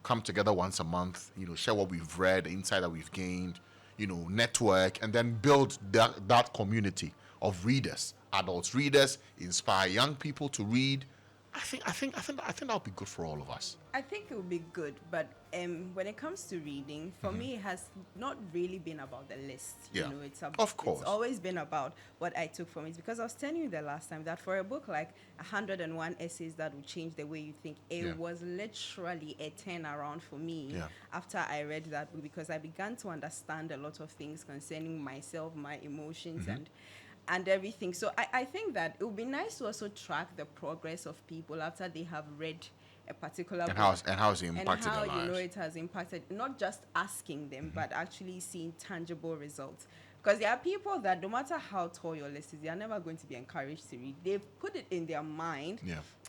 come together once a month, share what we've read, the insight that we've gained, network, and then build that community of readers, adults readers, inspire young people to read. I think that'll be good for all of us. I think it would be good, but when it comes to reading, for me, it has not really been about the list. Yeah. It's Of course. It's always been about what I took from it. Because I was telling you the last time that for a book like 101 Essays That Will Change the Way You Think, it was literally a turnaround for me after I read that book, because I began to understand a lot of things concerning myself, my emotions, and everything. So I think that it would be nice to also track the progress of people after they have read a particular book. How has it impacted their lives. And how lives. it has impacted, not just asking them, but actually seeing tangible results. Because there are people that no matter how tall your list is, they are never going to be encouraged to read. They've put it in their mind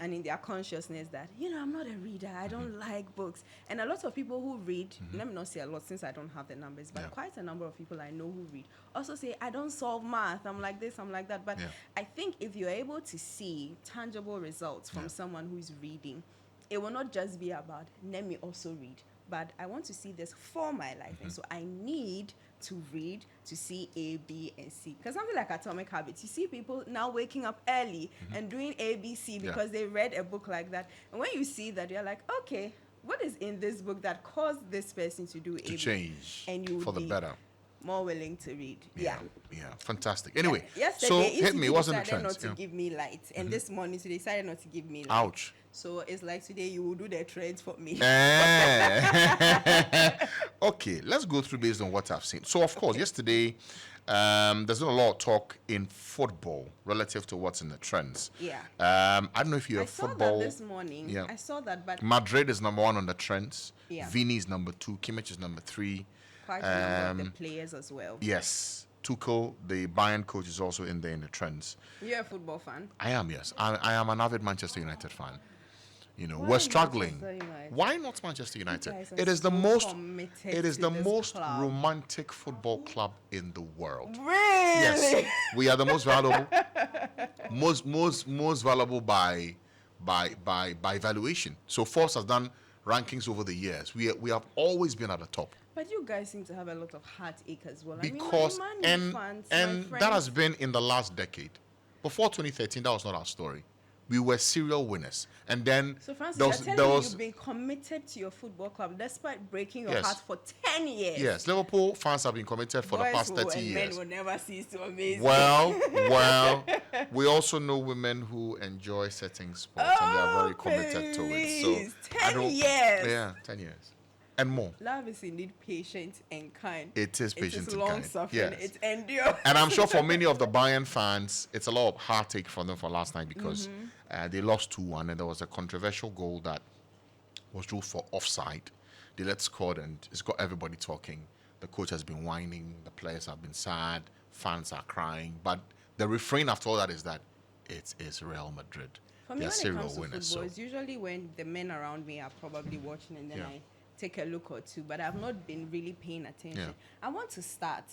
and in their consciousness that, I'm not a reader. I don't like books. And a lot of people who read, let me not say a lot since I don't have the numbers, but quite a number of people I know who read also say, I don't solve math. I'm like this, I'm like that. But I think if you're able to see tangible results from someone who's reading, it will not just be about, let me also read, but I want to see this for my life. And so I need to read to see A, B, and C. Because something like Atomic Habits, you see people now waking up early and doing A, B, C because they read a book like that. And when you see that, you're like, okay, what is in this book that caused this person to do A, B? Change and you for the better. More willing to read. Yeah, fantastic. Anyway, yesterday, so hit me. Wasn't the trend? Not to give me light, and this morning they decided not to give me light. Ouch. So it's like today you will do the trades for me. Okay, let's go through based on what I've seen. So of course, yesterday there's been a lot of talk in football relative to what's in the trends. Yeah. I don't know if you have football. I saw that this morning. Yeah. I saw that, but Madrid is number 1 on the trends. Yeah. Vini is number 2. Kimmich is number 3. Quite a number of the players as well. Yes. Tuchel, the Bayern coach, is also in there in the trends. You're a football fan? I am, yes. I am an avid Manchester United fan. We're struggling. Why not Manchester United? It is the most romantic football club in the world. Really? Yes. We are the most valuable. most valuable by valuation. So Forbes has done rankings over the years. We have always been at the top. But you guys seem to have a lot of heartache as well. Because that has been in the last decade. Before 2013, that was not our story. We were serial winners. And then so Francis, you're telling me you've been committed to your football club despite breaking your heart for 10 years. Yes, Liverpool fans have been committed for the past 30 years. Men will never cease to amaze me. Well, we also know women who enjoy certain sports and they are very committed to it. So 10 years. Yeah, 10 years. And more. Love is indeed patient and kind. It is patient and kind. Long suffering. Yes. It endures. And I'm sure for many of the Bayern fans, it's a lot of heartache for them for last night because they lost 2-1 and there was a controversial goal that was ruled for offside. They let scored and it's got everybody talking. The coach has been whining. The players have been sad. Fans are crying. But the refrain after all that is that it is Real Madrid. For me, when it comes to football, it's usually when the men around me are probably watching and then I take a look or two, but I've not been really paying attention. I want to start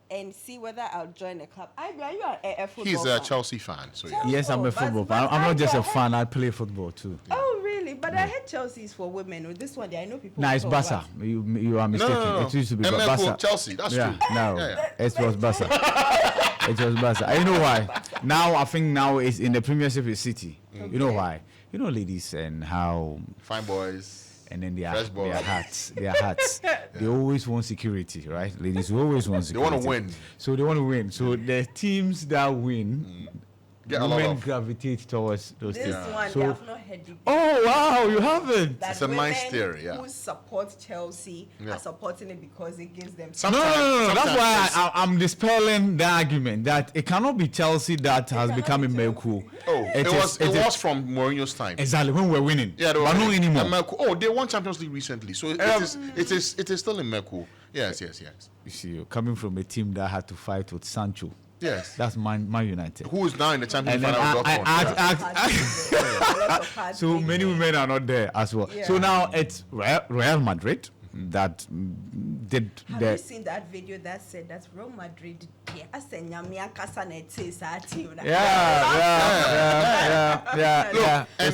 and see whether I'll join a club. Are you a football He's a fan? Chelsea fan. So yes, I'm a football fan. I'm not just a fan. I play football too. Oh, really? But I heard Chelsea is for women. With this one, I know people. No, it's Barca. You are mistaken. No. It used to be Barca. Chelsea. That's true. No, it was Barca. It was Barca. You know why? Now I think it's in the Premiership is City. Okay. You know why? You know, ladies and how fine boys. And then their hats. They always want security, right? Ladies always want security. They want to win. So they want to win. So the teams that win, women gravitate towards those teams. This one, so, they have not heard you. Oh, wow, you haven't. It's a nice theory, who support Chelsea are supporting it because it gives them... No. That's why I'm dispelling the argument that it cannot be Chelsea that has become a Mercu. Oh, it was from Mourinho's time. Exactly, when we're winning. Yeah, but not anymore. They won Champions League recently, so it is still in Mercu. Yes. You see, you're coming from a team that had to fight with Sancho. Yes. That's Man United. Who is now in the Champions League final? So many women are not there as well. Yeah. So now it's Real Madrid that did Have you seen that video that said that Real Madrid Yeah.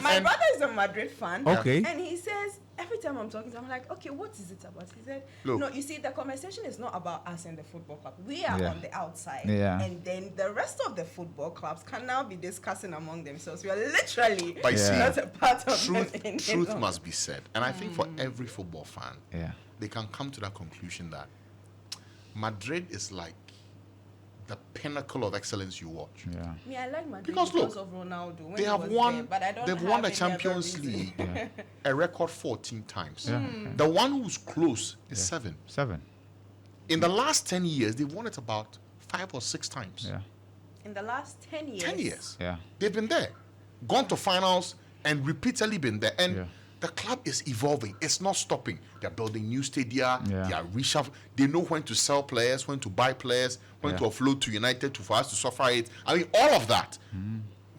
My brother is a Madrid fan. Okay. And he says every time I'm talking to him, I'm like, okay, what is it about? He said, Look, no, you see, the conversation is not about us and the football club. We are on the outside. Yeah. And then the rest of the football clubs can now be discussing among themselves. We are literally Yeah. not a part of truth must be said. And I think for every football fan, they can come to that conclusion that Madrid is like the pinnacle of excellence you watch. Yeah. Me, I like Madrid Because look, of Ronaldo. When they he have was won. there, but I don't They've have won the any Champions other reason. League a record 14 times. Yeah. The one who's close is 7. 7. In the last 10 years, they've won it about 5 or 6 times. Yeah. In the last 10 years. 10 years. Yeah. They've been there, gone to finals, and repeatedly been there. And Yeah. the club is evolving. It's not stopping. They're building new stadia. Yeah. They are reshuffling. They know when to sell players, when to buy players, when to offload to United for us to suffer it. I mean, all of that.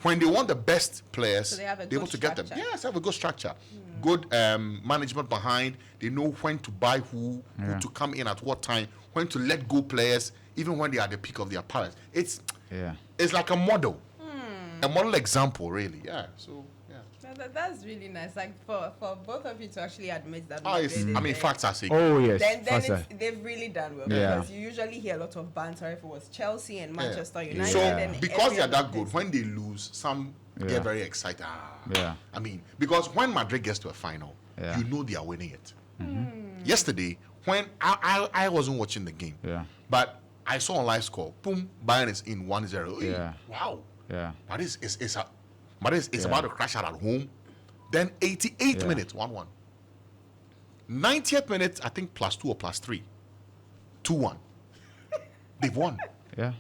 When they want the best players, So they have a they're able good to get them. structure. Yes, they have a good structure. Good management behind. They know when to buy who to come in at what time, when to let go players, even when they are at the peak of their powers. It's like a model. A model example, really. Yeah. So, yeah. No, that's really nice. Like for both of you to actually admit that. Facts are saying. Oh, yes. Then Faster. they've really done well, Yeah. because you usually hear a lot of banter if it was Chelsea and Manchester United. So, and because every they are other that good, place. when they lose, some get very excited. Yeah. I mean, because when Madrid gets to a final, you know they are winning it. Yesterday, when I wasn't watching the game, but I saw on live score, boom, Bayern is in 1-0. Hey, Yeah. wow. Yeah. But it's about to crash out at home. Then 88 minutes, 1-1. 90th minute, I think +2 or +3. 2-1. They've won. Yeah.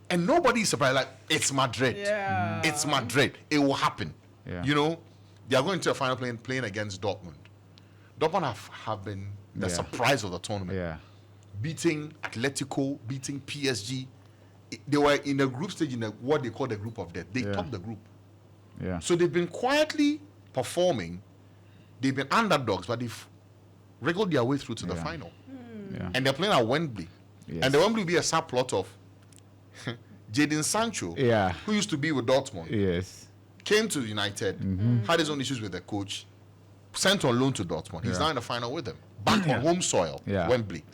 And nobody's surprised. Like, it's Madrid. Yeah. It's Madrid. It will happen. Yeah. You know, they are going to a final playing against Dortmund. Dortmund have been the surprise of the tournament. Yeah. Beating Atletico, beating PSG. They were in the group stage in what they call the group of death. They topped the group. Yeah. So they've been quietly performing. They've been underdogs, but they've wriggled their way through to the final. Yeah. And they're playing at Wembley. Yes. And the Wembley will be a subplot of Jadon Sancho, who used to be with Dortmund, Yes. came to United, had his own issues with the coach, sent on loan to Dortmund. He's now in the final with them, back on home soil, Wembley.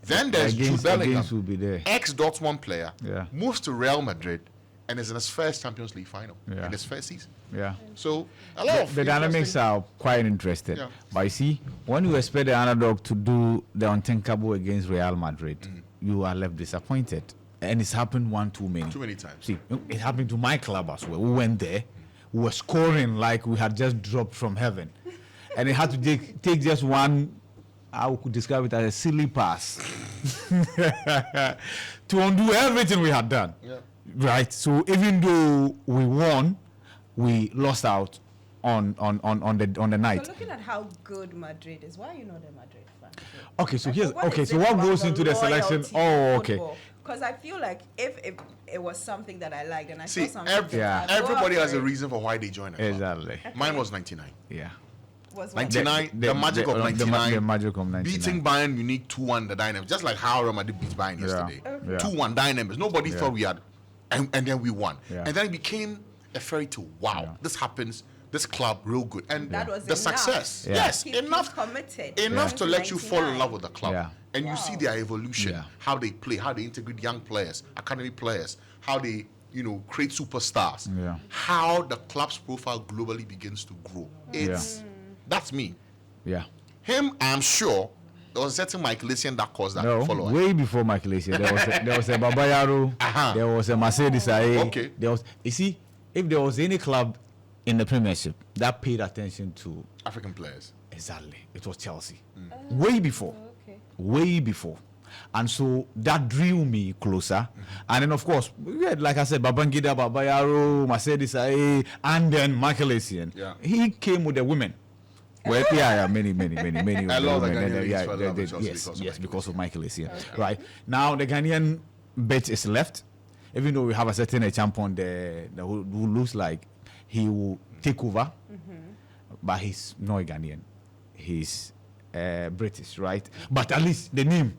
Then there's Jude Bellingham, will be there. ex-Dortmund player, Yeah. moves to Real Madrid, and is in his first Champions League final in his first season. Yeah. So a lot of The dynamics are quite interesting. Yeah. But you see, when you expect the underdog to do the unthinkable against Real Madrid, you are left disappointed. And it's happened too many times. See, it happened to my club as well. We went there, we were scoring like we had just dropped from heaven. And it had to take just one, I could describe it as a silly pass to undo everything we had done. Yeah. Right. So even though we won, we lost out on the night. So looking at how good Madrid is, why are you not a Madrid fan? Okay, so Like, here's what okay. is So it what about goes the into the selection? loyalty Oh, to okay. football? Because I feel like if it was something that I liked and I See, saw something, I'd go everybody after has a it. reason for why they join a club. Exactly. Mine was 99. Yeah. Was what? 99, the magic of 99. The magic of 99. Beating Bayern Munich 2-1 the Dynamos, just like how Real Madrid beat Bayern yesterday. Yeah. 2-1 Dynamos. Nobody thought we had, and then we won. Yeah. And then it became a fairy tale. Wow, this happens. This club real good, and That was the enough. success. Yeah. Yes, He enough, committed. enough to let you fall in 99. love with the club. Yeah. And you see their evolution, Yeah. how they play, how they integrate young players, academy players, how they create superstars. Yeah. How the club's profile globally begins to grow. That's me. Yeah. Him, I'm sure there was a certain Michael Essien that caused that No, follower. way before Michael Essien. There was a Babayaro. There was a Mercedes Aye. Okay. There was. You see, if there was any club in the Premiership that paid attention to African players. exactly, it was Chelsea. Way before. Okay. Way before. And so that drew me closer. And then, of course, we had, like I said, Babangida, Babayaro, Mercedes Aye, and then Michael Essien. Yeah. He came with the women. Well, many. A lot of the women. Ghanaian ladies fell in love with Chelsea Yes, because of Michael because of Michael Essien. Right. Now, the Ghanaian bit is left. Even though we have a certain champion there who looks like he will take over, but he's not a Ghanaian. He's British, right? But at least the name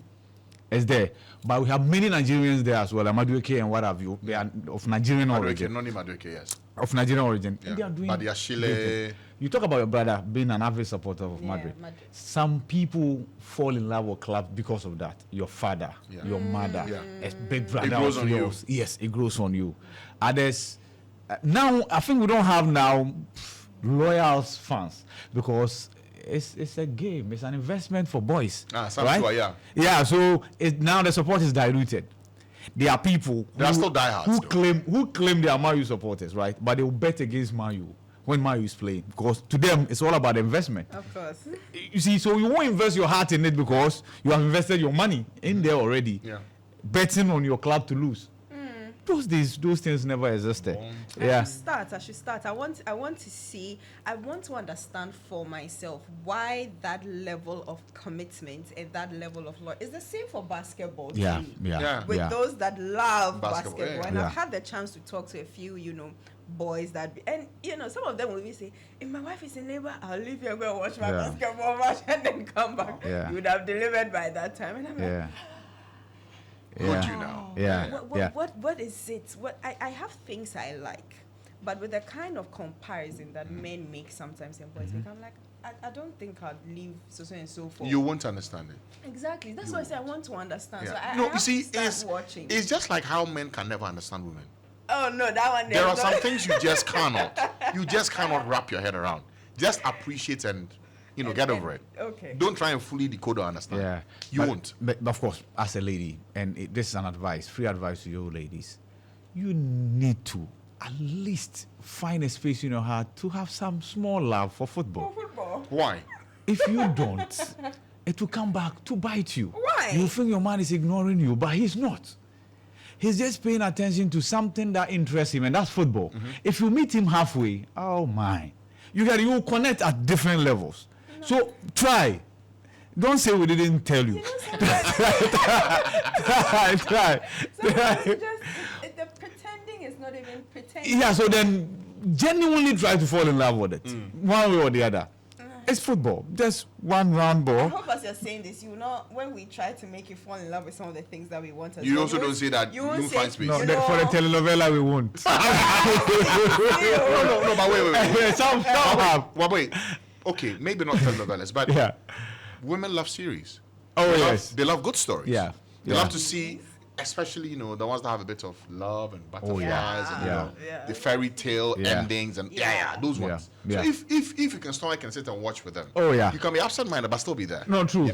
is there. But we have many Nigerians there as well, Amadueke and what have you. They are of Nigerian origin. Noni Madueke, yes. of Nigerian origin. Yeah. And they are doing But they are great Chile. things. You talk about your brother being an avid supporter of Madrid. Some people fall in love with clubs because of that. Your father, your mother, a big brother. It grows on yours. Yes, it grows on you. Others, now I think we don't have now loyal fans because it's a game. It's an investment for boys. Right? Yeah. So now the support is diluted. There are people who claim they are Man U supporters, right? But they will bet against Man U when Man U is playing because to them it's all about investment. Of course. You see, so you won't invest your heart in it because you have invested your money in there already. Yeah. Betting on your club to lose. Those things never existed. I should start. I want to understand for myself why that level of commitment and that level of law is the same for basketball too. With those that love basketball. And I've had the chance to talk to a few, boys that and some of them will be say, if my wife is in labor, I'll leave you and go watch my basketball match and then come back. You would have delivered by that time. And I'm like, Could you now? What is it? I have things I like, but with the kind of comparison that men make sometimes in boys, I'm like, I don't think I'd leave so and so for. You won't understand it. Exactly. That's why I say I want to understand. So you see, it's just like how men can never understand women. Oh no, that one. There are some things you just cannot. You just cannot wrap your head around. Just appreciate and get over it. Okay. Don't try and fully decode or understand. Yeah. You won't. But of course, as a lady, and this is an advice, free advice to you ladies, you need to at least find a space in your heart to have some small love for football. Why? If you don't, it will come back to bite you. Why? You think your man is ignoring you, but he's not. He's just paying attention to something that interests him, and that's football. If you meet him halfway, oh my, you will connect at different levels. No. So try. Don't say we didn't tell you. Try. The pretending is not even pretending. Yeah, so then genuinely try to fall in love with it, one way or the other. It's football. Just one round ball. I hope as you're saying this, when we try to make you fall in love with some of the things that we want to do. You also don't say that you won't find space. No, for the telenovela we won't. No, but wait. Wait. Okay, maybe not telenovelas, but women love series. They love good stories. Yeah. They love to see, especially, the ones that have a bit of love and butterflies and the fairy tale endings and those ones. So if you can stomach and sit and watch with them, you can be absent-minded but still be there. No, true.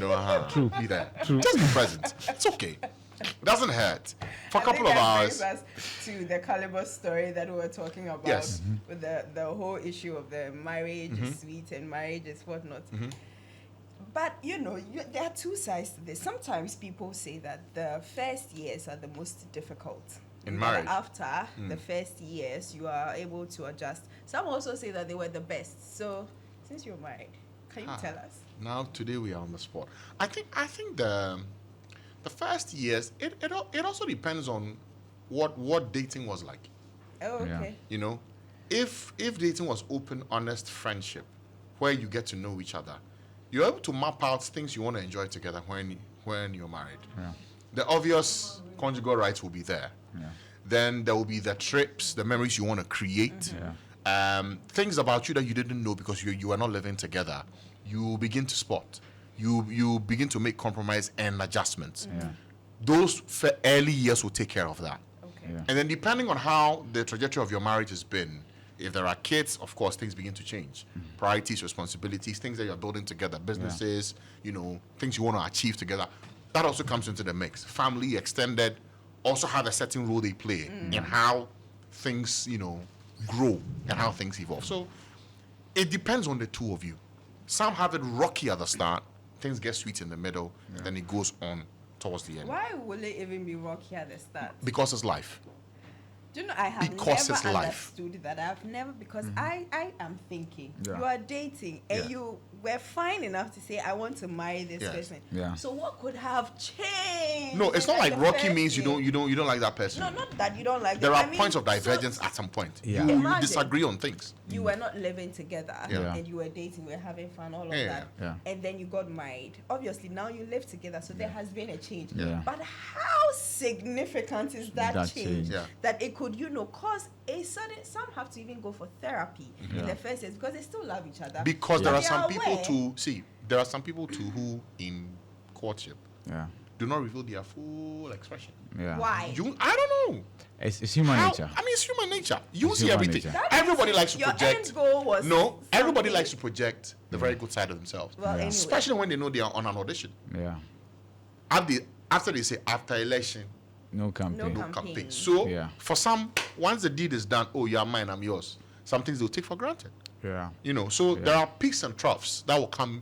True. Be there. True. Just be present. It's okay. It doesn't hurt. For a couple of hours. Brings us to the caliber story that we were talking about with the whole issue of the marriage is sweet and marriage is whatnot. But, there are two sides to this. Sometimes people say that the first years are the most difficult. In marriage. After the first years, you are able to adjust. Some also say that they were the best. So, since you're married, can you tell us? Now, today we are on the spot. I think the first years, it also depends on what dating was like. Oh, okay. If dating was open, honest friendship, where you get to know each other, you're able to map out things you want to enjoy together when you're married. Yeah. The obvious conjugal rights will be there. Yeah. Then there will be the trips, the memories you want to create. Things about you that you didn't know because you are not living together. You begin to spot. You begin to make compromise and adjustments. Those early years will take care of that. Okay. And then depending on how the trajectory of your marriage has been, if there are kids, of course, things begin to change. Priorities, responsibilities, things that you're building together, businesses, things you want to achieve together. That also comes into the mix. Family, extended, also have a certain role they play in how things, grow and how things evolve. So it depends on the two of you. Some have it rocky at the start, things get sweet in the middle, and then it goes on towards the end. Why will it even be rocky at the start? Because it's life. Do you know, I have because never life. understood that. I've never, because I am thinking, you are dating and you were fine enough to say, I want to marry this person. Yeah. So what could have changed? No, it's not like rocky means you don't like that person. No, not that you don't like them. There are I mean, points of divergence at some point. Yeah. You disagree on things. You were not living together and you were dating, we were having fun, all of that. Yeah. And then you got married. Obviously, now you live together, so there has been a change. Yeah. But how significant is that change? Yeah. That it could, cause some have to even go for therapy in the first place because they still love each other. Because there are some aware. people there are some people too who in courtship do not reveal their full expression. Yeah. Why? I don't know. It's human nature. I mean, it's human nature. You It's see human everything. nature. Everybody likes to your project. end goal was Everybody something. likes to project the very good side of themselves. Well, anyway. Especially when they know they are on an audition. Yeah. After they say after election, No campaign. No no campaign. Campaign. So for some, once the deed is done, oh, you are mine, I'm yours. Some things they'll take for granted. Yeah. So there are peaks and troughs that will come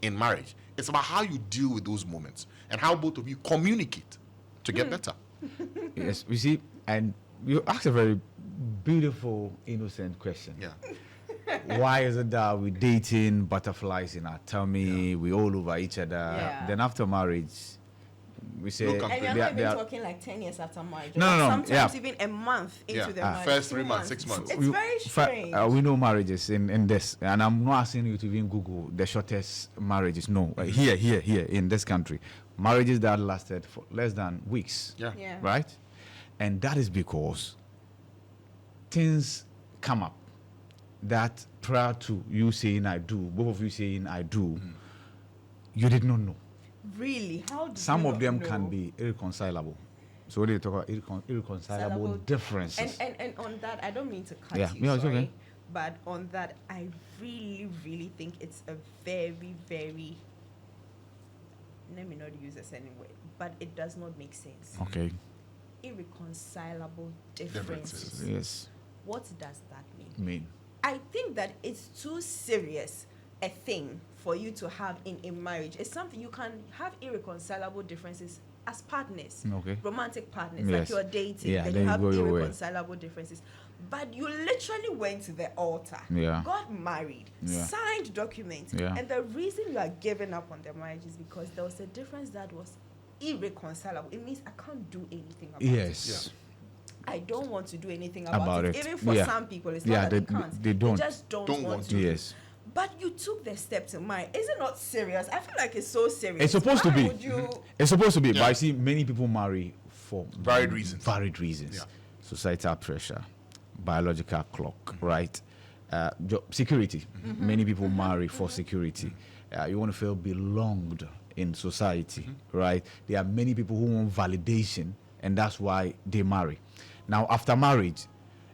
in marriage. It's about how you deal with those moments and how both of you communicate to get better. Yes, you see, and you asked a very beautiful, innocent question. Yeah. Why is it that we dating butterflies in our tummy, we all over each other, Yeah. then after marriage, we say... No campaign. And they you're are- not they even are- talking like 10 years after marriage. No, Like no, no, sometimes yeah. even a month into the marriage. First 2 3 months, 6 months. It's very strange. We know marriages in this, and I'm not asking you to even Google the shortest marriages. No, here in this country, marriages that lasted for less than weeks. Yeah. Yeah. Right, and that is because things come up that prior to you saying I do, both of you saying I do, you did not know. Really? How do Some you of not them know? can be irreconcilable. So when they talk about irreconcilable Salable- differences. And on that, I don't mean to cut Yeah. you, Yeah, it's sorry, okay. but on that, I really, really think it's a very, very, let me not use a certain word, but it does not make sense. Okay. Irreconcilable differences. Differences. Yes. What does that mean? Mean. I think that it's too serious a thing for you to have in a marriage. It's something you can have irreconcilable differences as partners, Okay. romantic partners, Yes. like you're dating, Yeah, then then you you have go your way. irreconcilable differences. But you literally went to the altar, Yeah. got married, Yeah. signed documents, Yeah. and the reason you are giving up on the marriage is because there was a difference that was irreconcilable. It means I can't do anything about it. Yes. I don't want to do anything about, About it. it. Even for Yeah. some people, it's Yeah, not that they can't. they don't. just don't Don't want want to. Yes. But you took the step to marry. Is it not serious? I feel like it's so serious. It's supposed to Why be. would you? It's supposed to be, but Yeah. I see many people marry for Varied reasons. Varied reasons. Yeah. Societal pressure, biological clock, right? Security. Many people marry for security. You want to feel belonged in society, right? There are many people who want validation, and that's why they marry. Now, after marriage,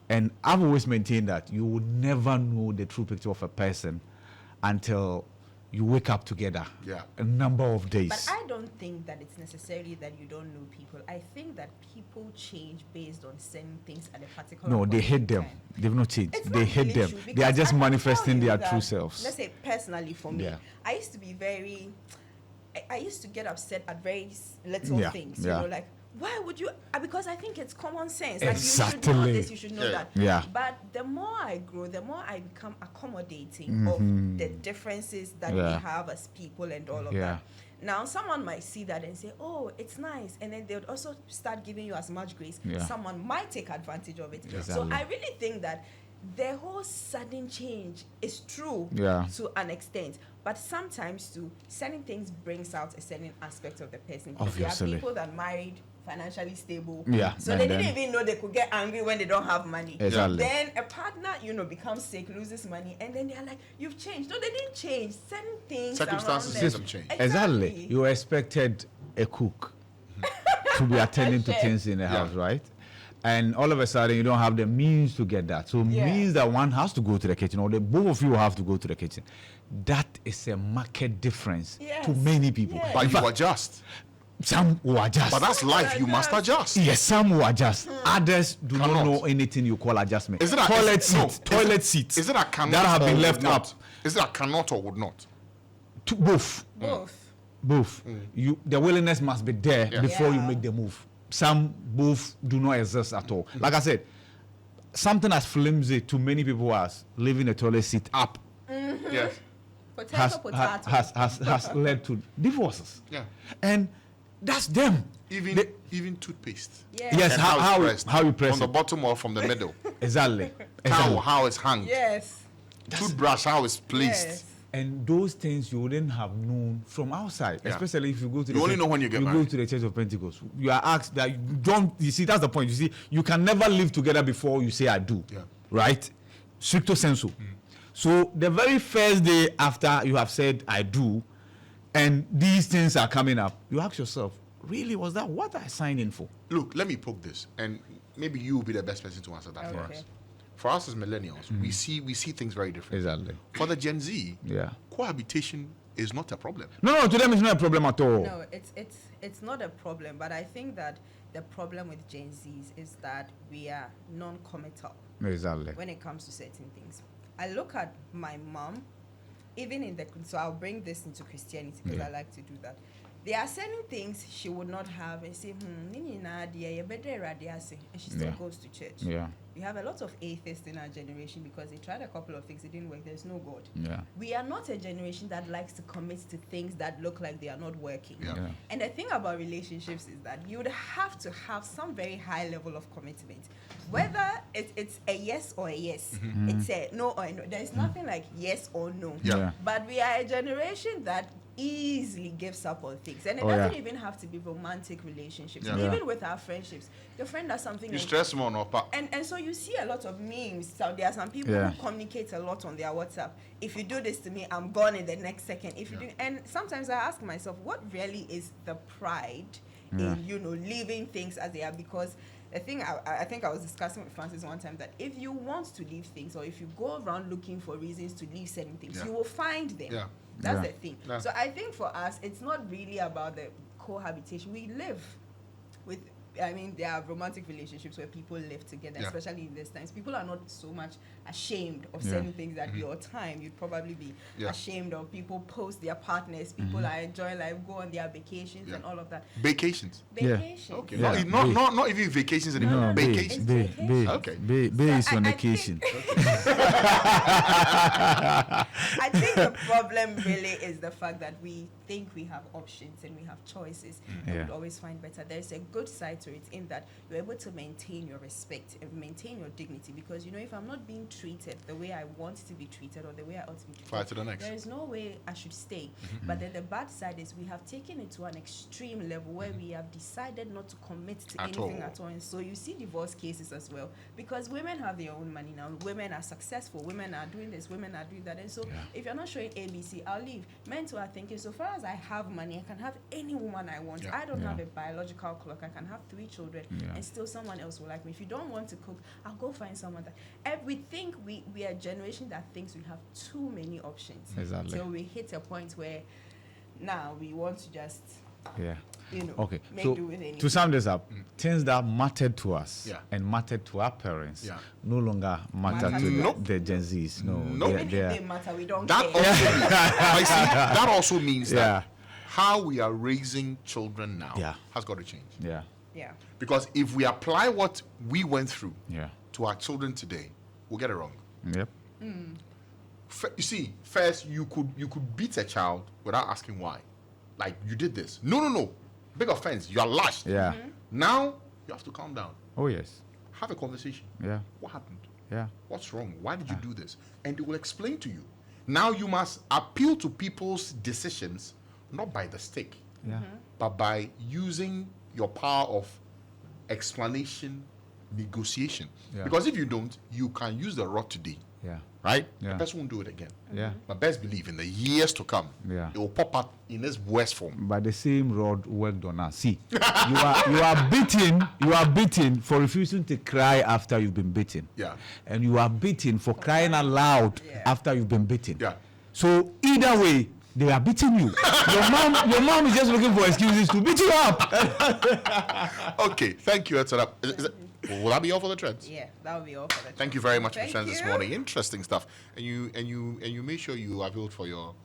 and I've always maintained that you will never know the true picture of a person until you wake up together Yeah. a number of days. But I don't think that it's necessarily that you don't know people. I think that people change based on certain things at a particular No, point they in hate them. time. They've not changed. It's They not hate really them. true, They are because just I can manifesting tell you their that, true selves. Let's say personally for me, Yeah. I used to be very, I used to get upset at very little Yeah, things. yeah. You know, like why would you? Because I think it's common sense. Like you should Exactly. know this, you should know Yeah. that. Yeah. But the more I grow, the more I become accommodating of the differences that we Yeah. have as people and all of Yeah. that. Now, someone might see that and say, "Oh, it's nice," and then they would also start giving you as much grace. Yeah. Someone might take advantage of it. So Exactly. I really think that the whole sudden change is true Yeah. to an extent, but sometimes too, certain things brings out a certain aspect of the person. There Obviously. are people that married financially stable, Yeah, so and they then- didn't even know they could get angry when they don't have money. Exactly. Then a partner, becomes sick, loses money, and then they're like, "You've changed." No, they didn't change. Certain things, Circumstances around made them- them change. Exactly. You expected a cook to be attending to Chef. things in the Yeah. house, right? And all of a sudden, you don't have the means to get that. So Yeah. means that one has to go to the kitchen, or the both of you have to go to the kitchen. That is a market difference Yes. to many people. Yes. But In you fact, adjust. some will adjust. But that's life. You must adjust. Yes, some will adjust. Others do not Cannot. know anything you call adjustment. Is it a toilet is it- no, seats? Toilet seats. Is it a cannot that have or been would left not? up? Is it a cannot or would not? To both. Both. The willingness must be there Yeah. before you Yeah. make the move. Some both do not exist at all. Like I said, something as flimsy to many people as leaving a toilet seat up Yes. Potato. has led to divorces. Yeah. And that's them. Even They- even toothpaste. Yes, And how it's pressed. you press From the it. bottom or from the middle. Exactly. Towel, Exactly. how it's hung. Yes. Toothbrush, how it's placed. Yes. And those things you wouldn't have known from outside, especially if you go to you only know when you get married. go to the Church of Pentecost. You are asked that you don't. You see, that's the point. You see, you can never live together before you say I do. Yeah. Right? Stricto sensu. So the very first day after you have said I do, and these things are coming up, you ask yourself, really, was that what I signed in for? Look, let me poke this, and maybe you will be the best person to answer that for us. For us as millennials, we see things very differently. Exactly. For the Gen Z, Yeah. cohabitation is not a problem. No, to them it's not a problem at all. No, it's not a problem, but I think that the problem with Gen Zs is that we are non-committal Exactly. when it comes to certain things. I look at my mom, even so I'll bring this into Christianity because I like to do that. There are certain things she would not have and say, and she still goes to church. Yeah. We have a lot of atheists in our generation because they tried a couple of things, it didn't work, there's no God. Yeah. We are not a generation that likes to commit to things that look like they are not working. Yeah. Yeah. And the thing about relationships is that you would have to have some very high level of commitment. Whether it's a yes or a yes, it's a no or a no. There's nothing like yes or no. Yeah. But we are a generation that easily gives up on things. And it doesn't even have to be romantic relationships. Yeah. Even with our friendships. Your friend does something You stress more, no, pa. and so you see a lot of memes. So there are some people who communicate a lot on their WhatsApp. If you do this to me, I'm gone in the next second. If you do, and sometimes I ask myself, what really is the pride in leaving things as they are? Because the thing I think I was discussing with Francis one time that if you want to leave things or if you go around looking for reasons to leave certain things, you will find them. Yeah. That's the thing. Yeah. So I think for us, it's not really about the cohabitation. We live with. I mean, there are romantic relationships where people live together, especially in these times. People are not so much ashamed of certain things that your time, you'd probably be ashamed of. People post their partners, people are enjoying life, go on their vacations and all of that. Vacations. Vacations. Okay. Yeah. Not even vacations anymore. No, vacations. Okay. Is on vacation. I think the problem really is the fact that we think we have options and we have choices. We would always find better. There's a good side to it in that you're able to maintain your respect and maintain your dignity, because if I'm not being treated the way I want to be treated or the way I ought to be treated, Fire to the next. there is no way I should stay. But then the bad side is we have taken it to an extreme level where we have decided not to commit to anything at all. And so you see divorce cases as well, because women have their own money now. Women are successful. Women are doing this. Women are doing that. And so if you're not showing ABC, I'll leave. Men too are thinking, so far as I have money, I can have any woman I want. I don't have a biological clock. I can have 3 children and still someone else will like me. If you don't want to cook, I'll go find someone that. We think we are a generation that thinks we have too many options. Exactly. So we hit a point where now we want to just Okay. make So do with anything. to sum this up, things that mattered to us and mattered to our parents no longer matter to the Gen Zs. No. Even if they matter, we don't That care. also, I see, that also means that how we are raising children now has got to change. Yeah. Yeah. Because if we apply what we went through Yeah. to our children today, we'll get it wrong. Yep. You see, first you could beat a child without asking why. Like, you did this. No. Big offense. You are lashed. Yeah. Now you have to calm down. Oh yes. Have a conversation. Yeah. What happened? Yeah. What's wrong? Why did you do this? And they will explain to you. Now you must appeal to people's decisions, not by the stick, but by using your power of explanation, negotiation. Yeah. Because if you don't, you can use the rod today, Yeah. right? Yeah. The person won't do it again. Yeah. But best believe in the years to come, Yeah. it will pop up in its worst form. But the same rod worked on us. See, you are beaten for refusing to cry after you've been beaten. Yeah. And you are beaten for crying aloud after you've been beaten. Yeah. So either way, they are beating you. Your mom is just looking for excuses to beat you up. Okay, thank you, Etornam. Will that be all for the trends? Yeah, that will be all for the Thank you very much for Thank trends this you. morning. Interesting stuff. And you made sure you availed for your